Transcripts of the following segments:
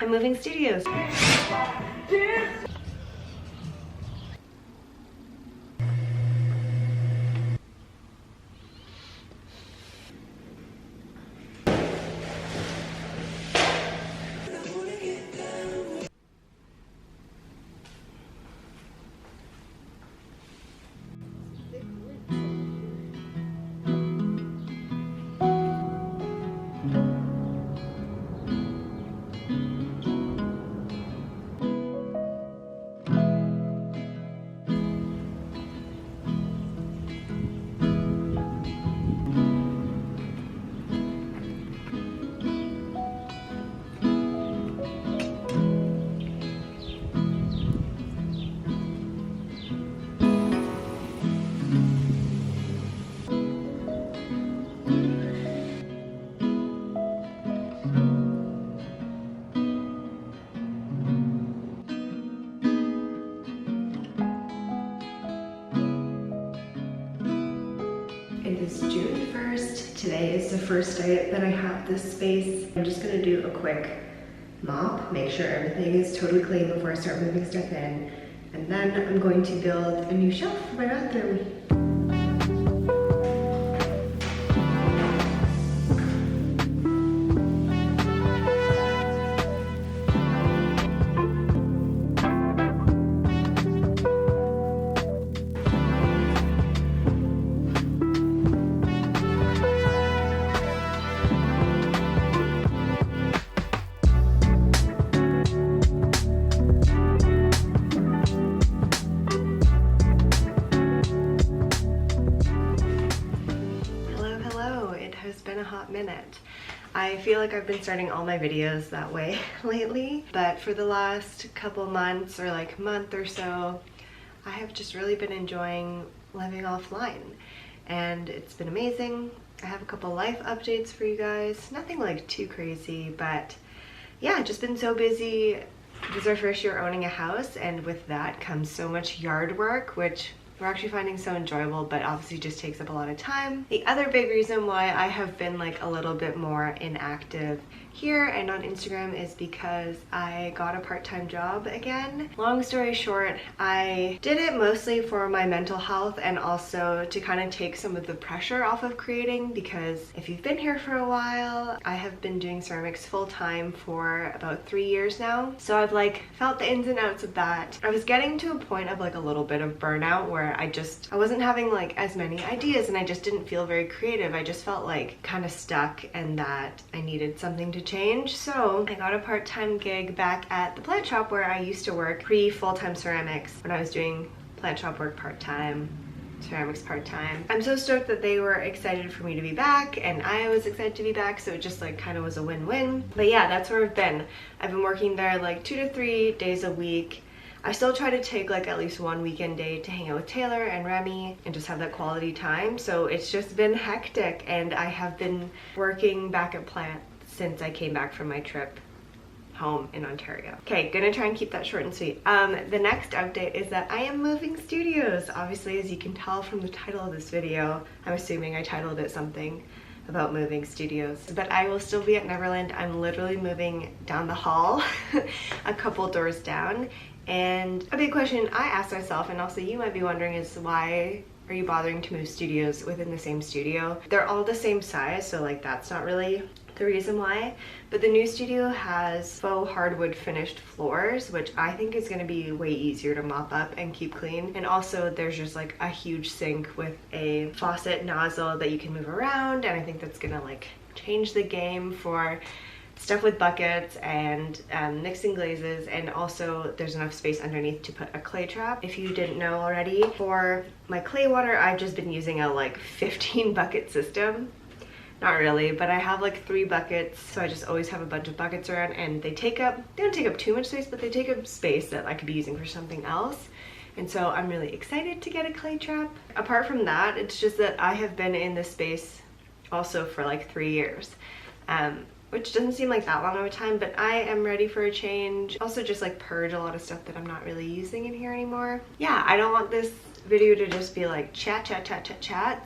I'm moving studios. It is June 1st. Today is the first day that I have this space. I'm just gonna do a quick mop, make sure everything is totally clean before I start moving stuff in. And then I'm going to build a new shelf for my bathroom. Been a hot minute. I feel like I've been starting all my videos that way lately, but for the last couple months or like month or so, I have just really been enjoying living offline and it's been amazing. I have a couple life updates for you guys, nothing like too crazy, but yeah, just been so busy. This is our first year owning a house, and with that comes so much yard work, which we're actually finding so enjoyable, but obviously just takes up a lot of time. The other big reason why I have been like a little bit more inactive here and on Instagram is because I got a part-time job again. Long story short, I did it mostly for my mental health and also to kind of take some of the pressure off of creating, because if you've been here for a while, I have been doing ceramics full-time for about 3 years now. So I've like felt the ins and outs of that. I was getting to a point of like a little bit of burnout where I wasn't having like as many ideas and I just didn't feel very creative. I just felt like kind of stuck and that I needed something to change. So I got a part-time gig back at the plant shop where I used to work pre-full-time ceramics, when I was doing plant shop work part-time, ceramics part-time. I'm so stoked that they were excited for me to be back and I was excited to be back, so it just like kind of was a win-win. But yeah, that's where I've been. I've been working there like 2 to 3 days a week. I still try to take like at least one weekend day to hang out with Taylor and Remy and just have that quality time. So it's just been hectic, and I have been working back at plant since I came back from my trip home in Ontario. Okay, gonna try and keep that short and sweet. The next update is that I am moving studios. Obviously, as you can tell from the title of this video, I'm assuming I titled it something about moving studios, but I will still be at Nvrlnd. I'm literally moving down the hall, a couple doors down. And a big question I asked myself, and also you might be wondering, is why are you bothering to move studios within the same studio? They're all the same size, so like that's not really the reason why. But the new studio has faux hardwood finished floors, which I think is going to be way easier to mop up and keep clean. And also there's just like a huge sink with a faucet nozzle that you can move around, and I think that's gonna like change the game for stuff with buckets and mixing glazes. And also there's enough space underneath to put a clay trap. If you didn't know already, for my clay water I've just been using a like 15 bucket system. Not really, but I have like 3 buckets, so I just always have a bunch of buckets around, and they don't take up too much space, but they take up space that I could be using for something else. And so I'm really excited to get a clay trap. Apart from that, it's just that I have been in this space also for like 3 years. Which doesn't seem like that long of a time, but I am ready for a change. Also just like purge a lot of stuff that I'm not really using in here anymore. Yeah, I don't want this video to just be like chat.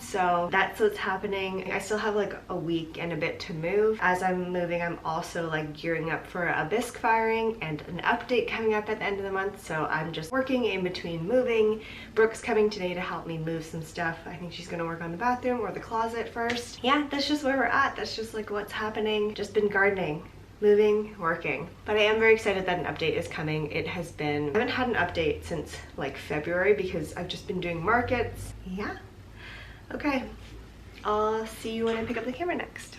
So that's what's happening. I still have like a week and a bit to move. As I'm moving, I'm also like gearing up for a bisque firing and an update coming up at the end of the month. So I'm just working in between moving. Brooke's coming today to help me move some stuff. I think she's gonna work on the bathroom or the closet first. Yeah, that's just where we're at. That's just like what's happening. Just been gardening, moving, working. But I am very excited that an update is coming. It has been, I haven't had an update since like February because I've just been doing markets. Yeah. Okay. I'll see you when I pick up the camera next.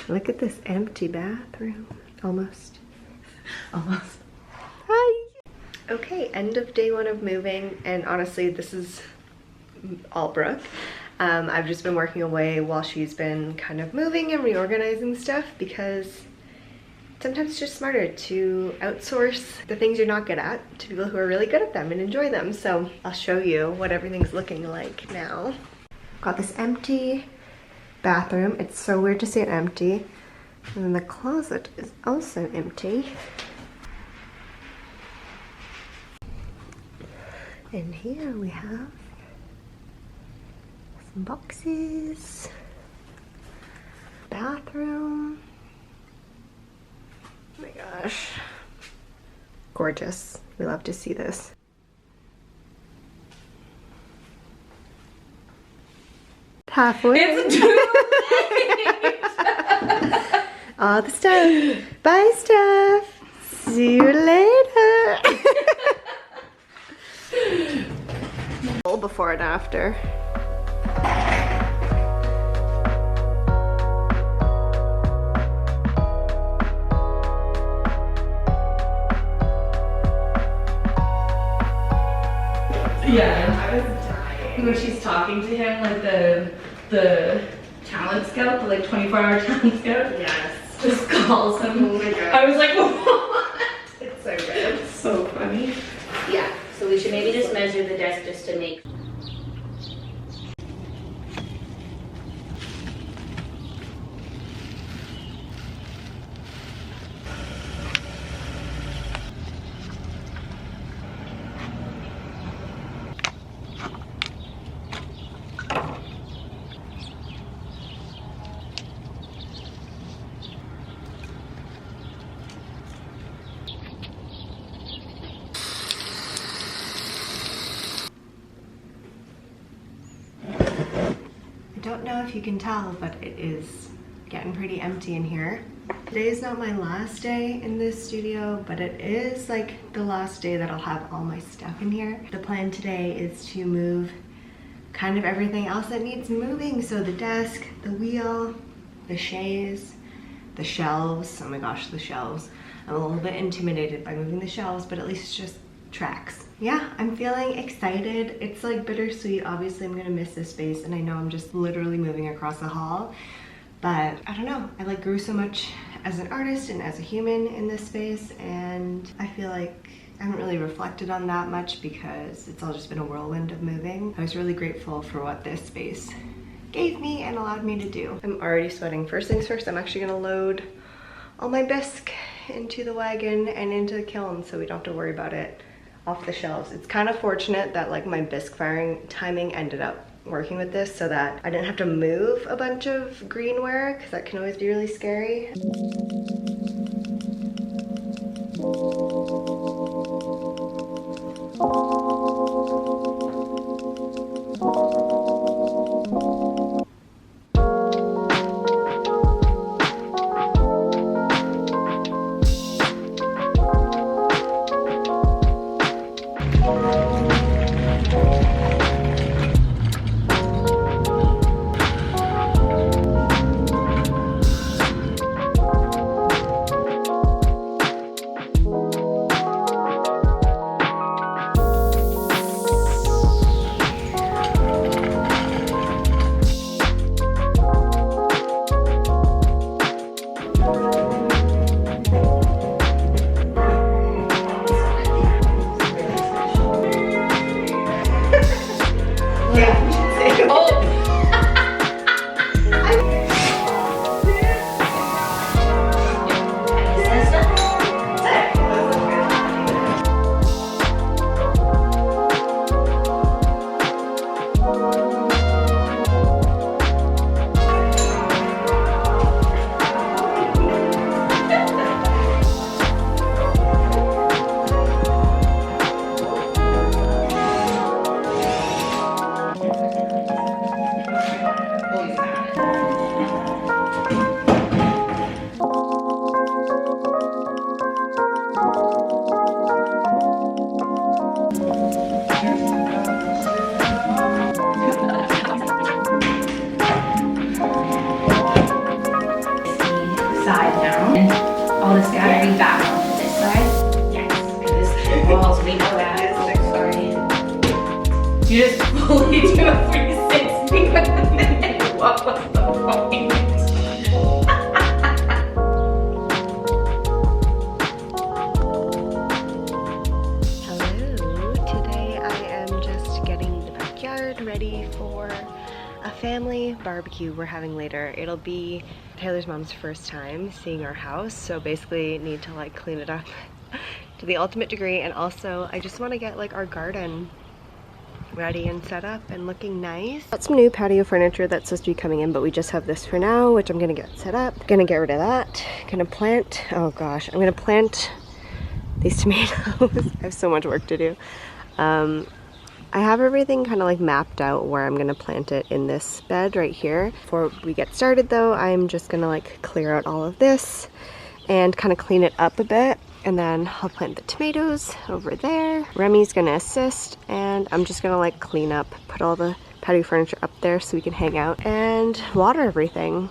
Look at this empty bathroom. Almost. Hi. Okay, end of day one of moving, and honestly, this is all Brooke. I've just been working away while she's been kind of moving and reorganizing stuff, because sometimes it's just smarter to outsource the things you're not good at to people who are really good at them and enjoy them. So I'll show you what everything's looking like now. Got this empty bathroom. It's so weird to see it empty. And then the closet is also empty. And here we have some boxes, bathroom. Oh my gosh, gorgeous. We love to see this. Halfway. It's all the stuff. Bye, stuff. See you later. Before and after. Yeah, I was dying. When she's talking to him, like the talent scout, the like 24-hour talent scout. Yes. Just calls him. Oh my god. I was like, what? It's so good. It's so funny. Yeah, so we should maybe just measure the desk just to make. I don't know if you can tell, but it is getting pretty empty in here. Today is not my last day in this studio, but it is like the last day that I'll have all my stuff in here. The plan today is to move kind of everything else that needs moving. So the desk, the wheel, the chaise, the shelves. Oh my gosh, the shelves. I'm a little bit intimidated by moving the shelves, but at least it's just tracks. Yeah, I'm feeling excited. It's like bittersweet. Obviously, I'm gonna miss this space, and I know I'm just literally moving across the hall, but I don't know. I like grew so much as an artist and as a human in this space, and I feel like I haven't really reflected on that much because it's all just been a whirlwind of moving. I was really grateful for what this space gave me and allowed me to do. I'm already sweating. First things first, I'm actually gonna load all my bisque into the wagon and into the kiln so we don't have to worry about it off the shelves. It's kind of fortunate that like my bisque firing timing ended up working with this so that I didn't have to move a bunch of greenware because that can always be really scary. All this gathering back onto this side. Yes, because the walls, we know that. You just fully do a 360 with minute. What was the point? Hello, today I am just getting the backyard ready for a family barbecue we're having later. It'll be Taylor's mom's first time seeing our house, so basically need to like clean it up to the ultimate degree, and also I just want to get like our garden ready and set up and looking nice. Got some new patio furniture that's supposed to be coming in, but we just have this for now, which I'm gonna get set up. Gonna get rid of that. Gonna plant, oh gosh, I'm gonna plant these tomatoes. I have so much work to do. I have everything kind of like mapped out where I'm gonna plant it in this bed right here. Before we get started though, I'm just gonna like clear out all of this and kind of clean it up a bit. And then I'll plant the tomatoes over there. Remy's gonna assist, and I'm just gonna like clean up, put all the patio furniture up there so we can hang out and water everything.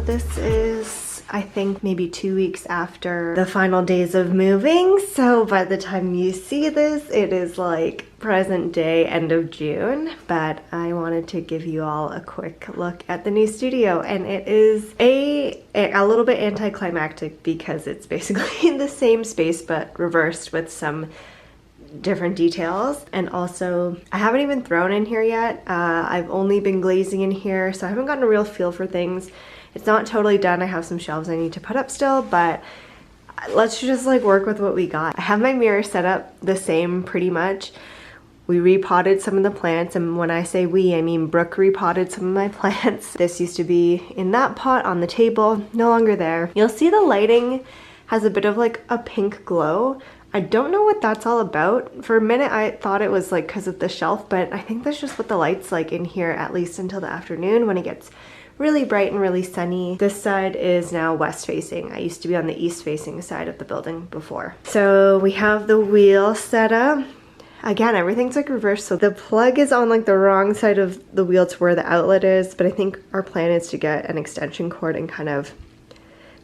This is, I think, maybe 2 weeks after the final days of moving. So by the time you see this, it is like present day, end of June. But I wanted to give you all a quick look at the new studio, and it is a little bit anticlimactic because it's basically the same space but reversed with some different details. And also, I haven't even thrown in here yet. I've only been glazing in here, so I haven't gotten a real feel for things. It's not totally done. I have some shelves I need to put up still, but let's just like work with what we got. I have my mirror set up the same pretty much. We repotted some of the plants, and when I say we, I mean Brooke repotted some of my plants. This used to be in that pot on the table, no longer there. You'll see the lighting has a bit of like a pink glow. I don't know what that's all about. For a minute I thought it was like because of the shelf, but I think that's just what the light's like in here, at least until the afternoon when it gets really bright and really sunny. This side is now west facing. I used to be on the east facing side of the building before. So we have the wheel set up. Again, everything's like reversed, so the plug is on like the wrong side of the wheel to where the outlet is, but I think our plan is to get an extension cord and kind of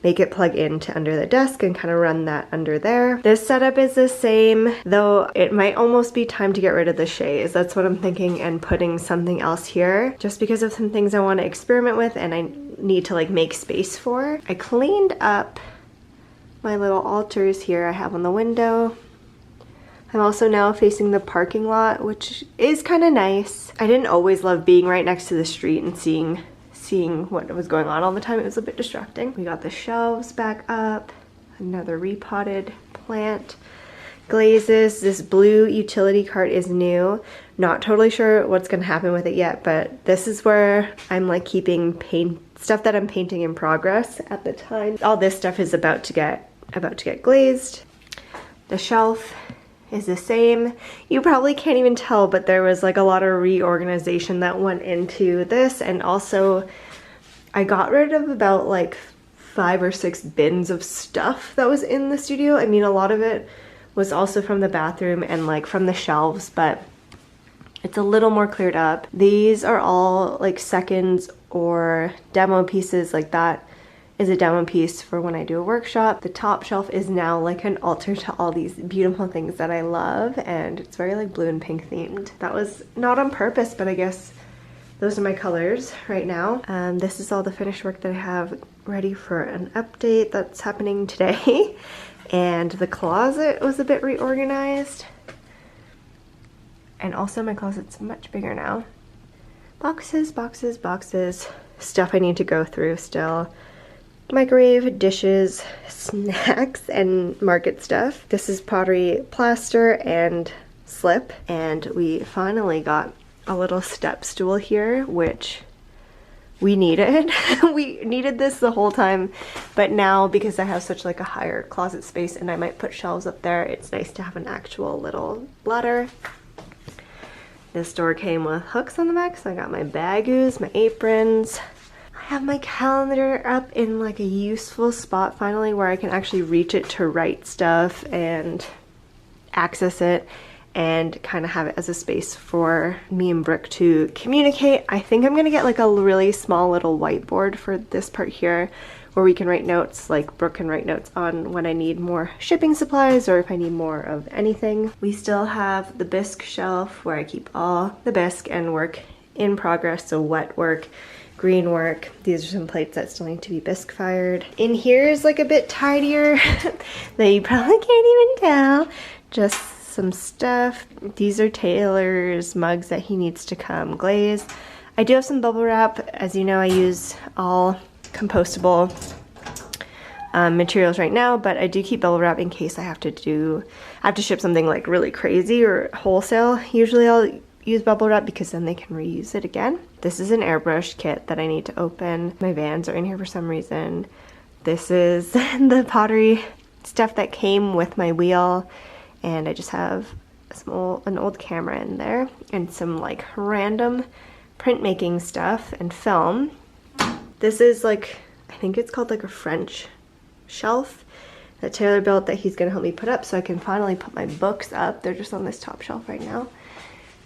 make it plug into under the desk and kind of run that under there. This setup is the same, though it might almost be time to get rid of the chaise. That's what I'm thinking, and putting something else here just because of some things I want to experiment with and I need to like make space for. I cleaned up my little altars here I have on the window. I'm also now facing the parking lot, which is kind of nice. I didn't always love being right next to the street and seeing what was going on all the time. It was a bit distracting. We got the shelves back up, another repotted plant. Glazes, this blue utility cart is new. Not totally sure what's gonna happen with it yet, but this is where I'm like keeping paint stuff that I'm painting in progress at the time. All this stuff is about to get glazed. The shelf is the same. You probably can't even tell, but there was like a lot of reorganization that went into this, and also I got rid of about like 5 or 6 bins of stuff that was in the studio. I mean, a lot of it was also from the bathroom and like from the shelves, but it's a little more cleared up. These are all like seconds or demo pieces. Like that is a demo piece for when I do a workshop. The top shelf is now like an altar to all these beautiful things that I love, and it's very like blue and pink themed. That was not on purpose, but I guess those are my colors right now. This is all the finished work that I have ready for an update that's happening today. And the closet was a bit reorganized. And also my closet's much bigger now. Boxes, boxes, boxes. Stuff I need to go through still. Microwave, dishes, snacks, and market stuff. This is pottery plaster and slip. And we finally got a little step stool here, which we needed. We needed this the whole time, but now because I have such like a higher closet space and I might put shelves up there, it's nice to have an actual little ladder. This door came with hooks on the back, so I got my bagoos, my aprons. I have my calendar up in like a useful spot finally where I can actually reach it to write stuff and access it, and kind of have it as a space for me and Brooke to communicate. I think I'm gonna get like a really small little whiteboard for this part here where we can write notes, like Brooke can write notes on when I need more shipping supplies or if I need more of anything. We still have the bisque shelf where I keep all the bisque and work in progress, so wet work, green work. These are some plates that still need to be bisque fired. In here is like a bit tidier that you probably can't even tell. Just some stuff. These are Taylor's mugs that he needs to come glaze. I do have some bubble wrap. As you know, I use all compostable materials right now, but I do keep bubble wrap in case I have to ship something like really crazy or wholesale. Usually I'll use bubble wrap because then they can reuse it again. This is an airbrush kit that I need to open. My Vans are in here for some reason. This is the pottery stuff that came with my wheel, and I just have an old camera in there and some like random printmaking stuff and film. This is like, I think it's called like a French shelf that Taylor built that he's gonna help me put up so I can finally put my books up. They're just on this top shelf right now.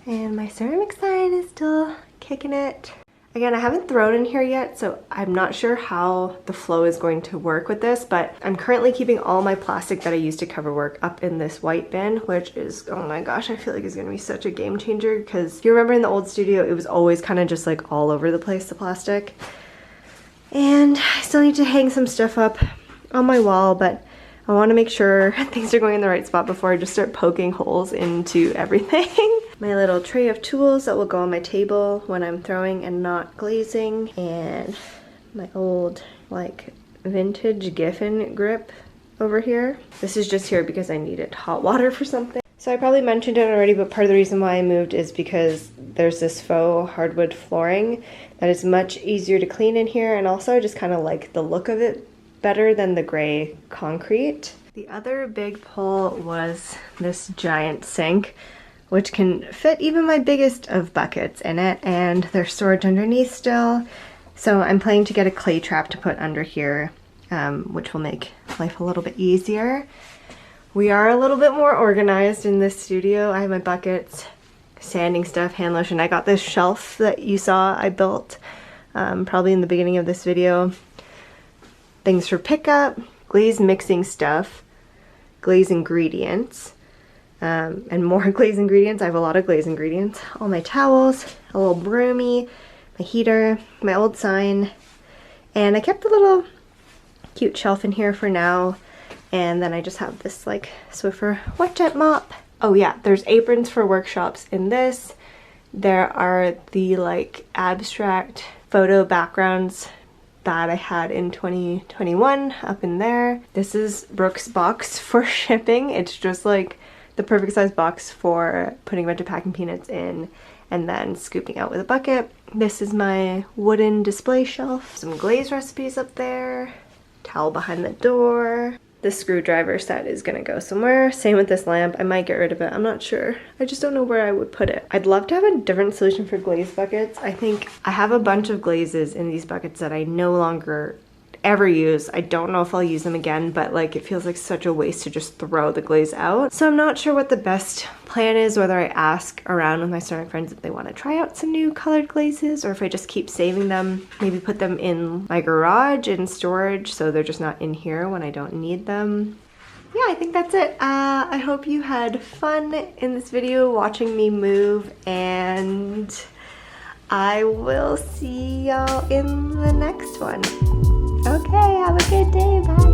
And my ceramic sign is still kicking it. Again, I haven't thrown in here yet, so I'm not sure how the flow is going to work with this, but I'm currently keeping all my plastic that I used to cover work up in this white bin, which is, oh my gosh, I feel like it's gonna be such a game changer, because if you remember in the old studio, it was always kind of just like all over the place, the plastic. And I still need to hang some stuff up on my wall, but I want to make sure things are going in the right spot before I just start poking holes into everything. My little tray of tools that will go on my table when I'm throwing and not glazing, and my old like vintage Giffen grip over here. This is just here because I needed hot water for something. So I probably mentioned it already, but part of the reason why I moved is because there's this faux hardwood flooring that is much easier to clean in here, and also I just kind of like the look of it better than the gray concrete. The other big pull was this giant sink, which can fit even my biggest of buckets in it, and there's storage underneath still. So I'm planning to get a clay trap to put under here, which will make life a little bit easier. We are a little bit more organized in this studio. I have my buckets, sanding stuff, hand lotion. I got this shelf that you saw I built probably in the beginning of this video. things for pickup, glaze mixing stuff, glaze ingredients, and more glaze ingredients. I have a lot of glaze ingredients. All my towels, a little broomy, my heater, my old sign, and I kept a little cute shelf in here for now. And then I just have this like Swiffer wet jet mop. Oh yeah, there's aprons for workshops in this. There are the like abstract photo backgrounds that I had in 2021 up in there. This is Brooke's box for shipping. It's just like the perfect size box for putting a bunch of packing peanuts in and then scooping out with a bucket. This is my wooden display shelf. Some glaze recipes up there. Towel behind the door. This screwdriver set is gonna go somewhere. Same with this lamp. I might get rid of it. I'm not sure. I just don't know where I would put it. I'd love to have a different solution for glaze buckets. I think I have a bunch of glazes in these buckets that I no longer ever use. I don't know if I'll use them again, but like it feels like such a waste to just throw the glaze out. So I'm not sure what the best plan is, whether I ask around with my ceramic friends if they want to try out some new colored glazes or if I just keep saving them, maybe put them in my garage in storage so they're just not in here when I don't need them. Yeah, I think that's it. I hope you had fun in this video watching me move, and I will see y'all in the next one. Okay, have a good day. Bye.